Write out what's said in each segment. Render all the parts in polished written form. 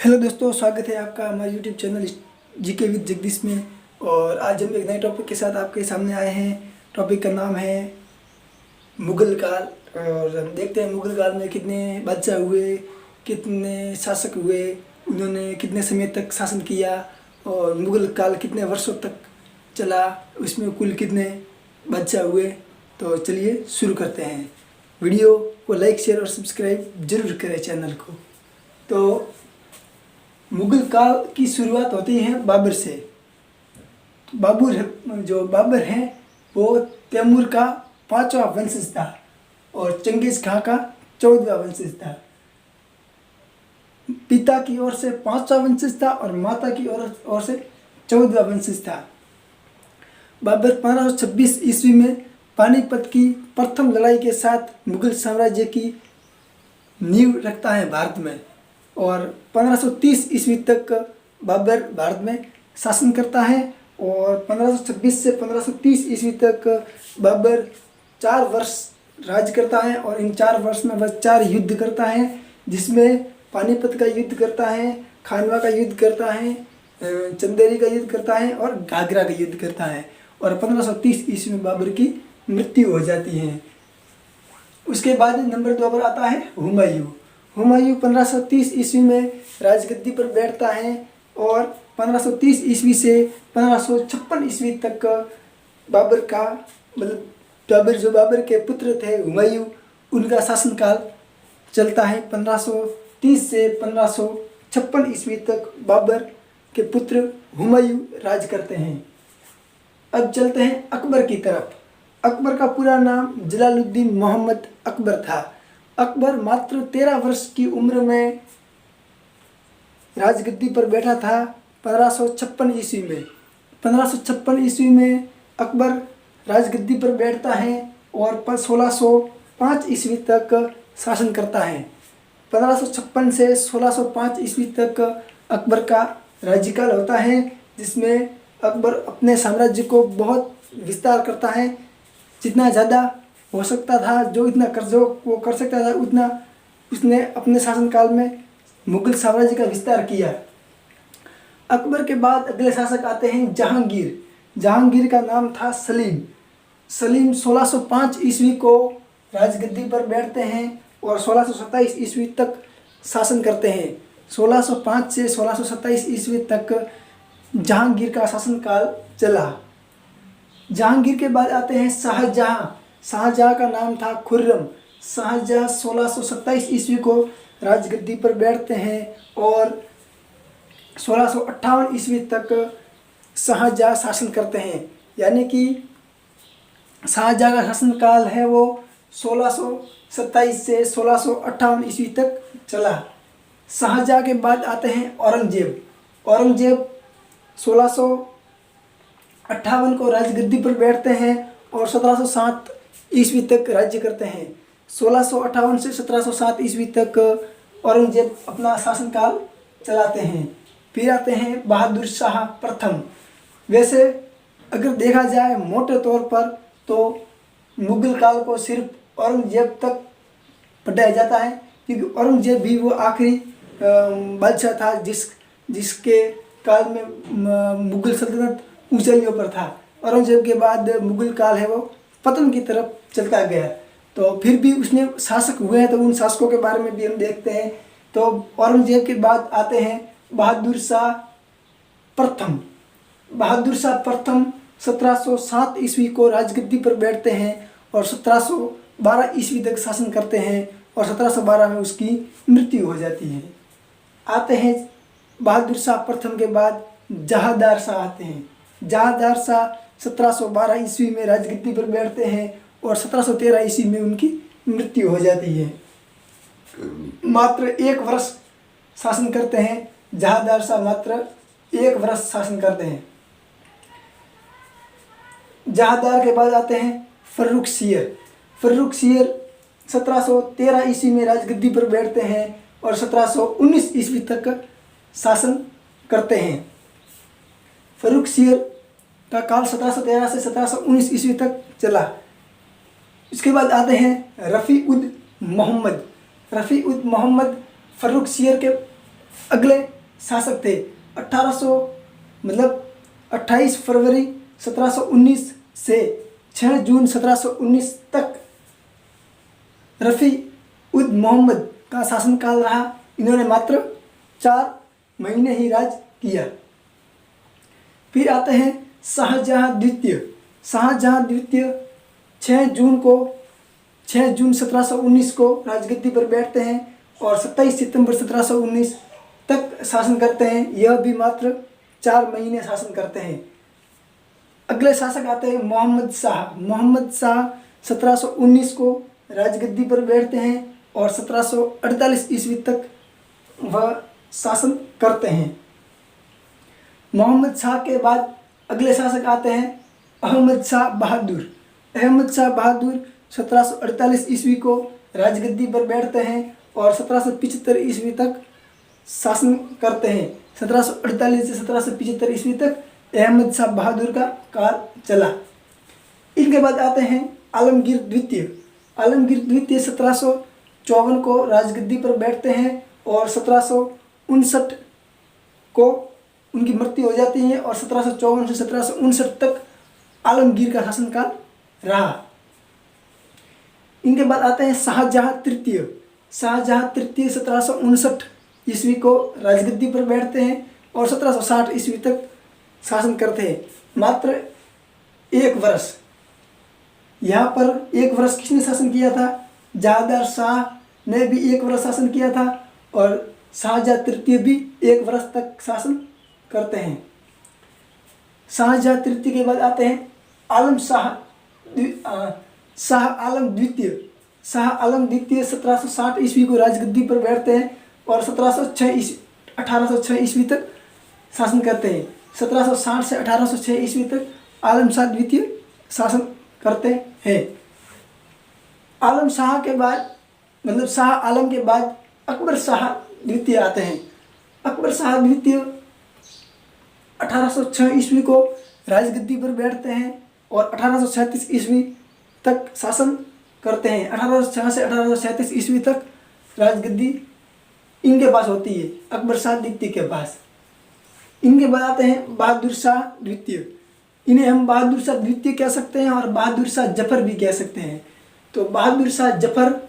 Hello दोस्तों, स्वागत है आपका हमारे YouTube channel GK with Jagdish में। और आज हम एक नए टॉपिक के साथ आपके सामने आए हैं। टॉपिक का नाम है मुग़ल काल। और हम देखते हैं मुग़ल काल में कितने बादशाह हुए, कितने शासक हुए, उन्होंने कितने समय तक शासन किया और मुग़ल काल कितने वर्षों तक चला, उसमें कुल कितने बादशाह हुए। तो चलिए शुरू करते हैं। वीडियो को लाइक, शेयर और सब्सक्राइब जरूर करें चैनल को। तो मुग़ल काल की शुरुआत होती है बाबर से। बाबर हैं वो तैमूर का 5वां वंशज था और चंगेज़ खां का 14वां वंशज था। पिता की ओर से 5वां वंशज था और माता की ओर से 14वां वंशज था। बाबर 1526 ईस्वी में पानीपत की प्रथम लड़ाई के साथ मुग़ल साम्राज्य की नींव रखता है भारत में। और 1530 ईस्वी तक बाबर भारत में शासन करता है और 1526 से 1530 ईस्वी तक बाबर 4 वर्ष राज करता है। और इन 4 वर्ष में वह 4 युद्ध करता है, जिसमें पानीपत का युद्ध करता है, खानवा का युद्ध करता है, चंदेरी का युद्ध करता है और घाघरा का युद्ध करता है। और 1530 ईस्वी में बाबर की मृत्यु हो जाती है। उसके बाद नंबर 2 पर आता है हुमायूं। हुमायूं 1530 ईस्वी में राजगद्दी पर बैठता है और 1530 ईस्वी से 1556 ईस्वी तक बाबर के पुत्र थे हुमायूं, उनका शासनकाल चलता है। 1530 से 1556 ईस्वी तक बाबर के पुत्र हुमायूं राज करते हैं। अब चलते हैं अकबर की तरफ। अकबर का पूरा नाम जलालुद्दीन मोहम्मद अकबर था। अकबर मात्र 13 वर्ष की उम्र में राजगद्दी पर बैठा था 1556 ईस्वी में। 1556 ईस्वी में अकबर राजगद्दी पर बैठता है और 1605 ईस्वी तक शासन करता है। 1556 से 1605 ईस्वी तक अकबर का राज्यकाल होता है, जिसमें अकबर अपने साम्राज्य को बहुत विस्तार करता है। जितना ज़्यादा हो सकता था, जो इतना कर्जों वो कर सकता था, उतना उसने अपने शासनकाल में मुग़ल साम्राज्य का विस्तार किया। अकबर के बाद अगले शासक आते हैं जहांगीर। जहांगीर का नाम था सलीम। सलीम 1605 ईस्वी को राजगद्दी पर बैठते हैं और 1627 ईस्वी तक शासन करते हैं। 1605 से 1627 ईस्वी तक जहांगीर का शासनकाल चला। जहांगीर के बाद आते हैं शाहजहां। शाहजहां का नाम था खुर्रम। शाहजहां 1627 ईस्वी को राजगद्दी पर बैठते हैं और 1658 ईस्वी तक शाहजहां शासन करते हैं। यानी कि शाहजहां का शासनकाल है वो 1627 से 1658 ईस्वी तक चला। शाहजहां के बाद आते हैं औरंगजेब। औरंगजेब 1658 को राजगद्दी पर बैठते हैं और 1707 ईस्वी तक राज्य करते हैं। 1658 से 1707 ईस्वी तक औरंगजेब अपना शासनकाल चलाते हैं। फिर आते हैं बहादुर शाह प्रथम। वैसे अगर देखा जाए मोटे तौर पर तो मुग़ल काल को सिर्फ औरंगजेब तक बढ़ाया जाता है, क्योंकि औरंगजेब भी वो आखिरी बादशाह था जिसके काल में मुग़ल सल्तनत ऊंचाइयों पर था। औरंगजेब के बाद मुग़ल काल है वो पतन की तरफ चलता गया। तो फिर भी उसने शासक हुए हैं, तो उन शासकों के बारे में भी हम देखते हैं। तो औरंगजेब के बाद आते हैं बहादुर शाह प्रथम। बहादुर शाह प्रथम 1707 ईस्वी को राजगद्दी पर बैठते हैं और 1712 ईस्वी तक शासन करते हैं और 1712 में उसकी मृत्यु हो जाती है। आते हैं बहादुर शाह प्रथम के बाद जहांदार शाह आते हैं। जहांदार शाह 1712 ईस्वी में राजगद्दी पर बैठते हैं और 1713 ईस्वी में उनकी मृत्यु हो जाती है। मात्र 1 वर्ष शासन करते हैं। जहांदार शाह मात्र 1 वर्ष शासन करते हैं। जहांदार के बाद आते हैं फर्रुख सियर। फर्रुख सियर 1713 ईस्वी में राजगद्दी पर बैठते हैं और 1719 ईस्वी तक शासन करते हैं। फर्रुख सियर का काल 1713 से 1719 ईस्वी तक चला। इसके बाद आते हैं रफ़ी उद मोहम्मद। रफ़ी उद मोहम्मद फर्रुख सियर के अगले शासक थे 1800 मतलब 28 फरवरी 1719 से 6 जून 1719 तक रफ़ी उद मोहम्मद का शासनकाल रहा। इन्होंने मात्र 4 महीने ही राज किया। फिर आते हैं शाहजहाँ द्वितीय। शाहजहाँ द्वितीय 6 जून 1719 को राजगद्दी पर बैठते हैं और 27 सितंबर 1719 तक शासन करते हैं। यह भी मात्र 4 महीने शासन करते हैं। अगले शासक आते हैं मोहम्मद शाह। मोहम्मद शाह 1719 को राजगद्दी पर बैठते हैं और 1748 ईस्वी तक वह शासन करते हैं। मोहम्मद शाह के बाद अगले शासक आते हैं अहमद शाह बहादुर। अहमद शाह बहादुर 1748 ईस्वी को राजगद्दी पर बैठते हैं और 1775 ईस्वी तक शासन करते हैं। 1748 से 1775 ईस्वी तक अहमद शाह बहादुर का काल चला। इनके बाद आते हैं आलमगीर द्वितीय। आलमगीर द्वितीय 1754 को राजगद्दी पर बैठते हैं और 1759 को उनकी मृत्यु हो जाती है और 1754 से 1759 तक आलमगीर का शासनकाल रहा। इनके बाद आते हैं शाहजहाँ तृतीय। शाहजहाँ तृतीय 1759 ईस्वी को राजगद्दी पर बैठते हैं और 1760 ईस्वी तक शासन करते हैं। मात्र 1 वर्ष। यहाँ पर 1 वर्ष किसने शासन किया था? जहांदार शाह ने भी 1 वर्ष शासन किया था और शाहजहाँ तृतीय भी 1 वर्ष तक शासन करते हैं। शाहजहाँ तृतीय के बाद आते हैं शाह आलम द्वितीय। शाह आलम द्वितीय 1760 ईस्वी को राजगद्दी पर बैठते हैं और 1806 ईस्वी तक शासन करते हैं। 1760 से 1806 ईस्वी तक आलम शाह द्वितीय शासन करते हैं। आलम शाह के बाद मतलब शाह आलम के बाद अकबर शाह द्वितीय आते हैं। अकबर शाह द्वितीय 1806 ईस्वी को राजगद्दी पर बैठते हैं और 1837 ईस्वी तक शासन करते हैं। 1806 से 1837 ईस्वी तक राजगद्दी इनके पास होती है, अकबर शाह द्वितीय के पास। इनके बाद आते हैं बहादुर शाह द्वितीय। इन्हें हम बहादुर शाह द्वितीय कह सकते हैं और बहादुर शाह जफर भी कह सकते हैं। तो बहादुर शाह जफर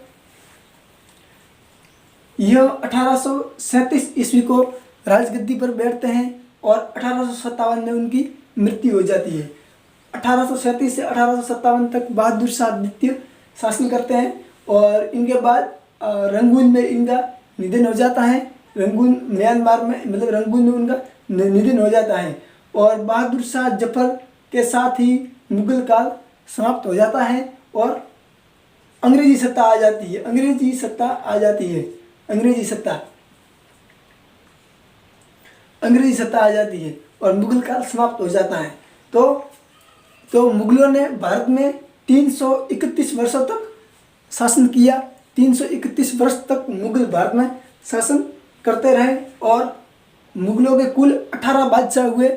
यह 1837 ईस्वी को राजगद्दी पर बैठते हैं और 1857 में उनकी मृत्यु हो जाती है। 1837 से 1857 तक बहादुर शाह द्वितीय शासन करते हैं और इनके बाद रंगून में इनका निधन हो जाता है। रंगून म्यांमार में मतलब रंगून में उनका निधन हो जाता है और बहादुर शाह जफर के साथ ही मुगल काल समाप्त हो जाता है और अंग्रेजी सत्ता आ जाती है। अंग्रेजी सत्ता आ जाती है और मुगल काल समाप्त हो जाता है। तो मुगलों ने भारत में 331 वर्षों तक शासन किया। 331 वर्ष तक मुगल भारत में शासन करते रहे और मुगलों के कुल 18 बादशाह हुए,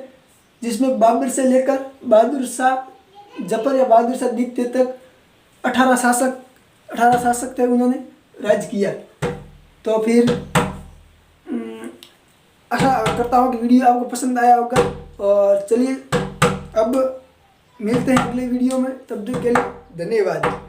जिसमें बाबर से लेकर बहादुर शाह जफर या बहादुर शाह द्वितीय तक 18 शासक थे, उन्होंने राज किया। तो फिर आशा करता हूँ कि वीडियो आपको पसंद आया होगा और चलिए अब मिलते हैं अगले वीडियो में। तब तक के लिए धन्यवाद।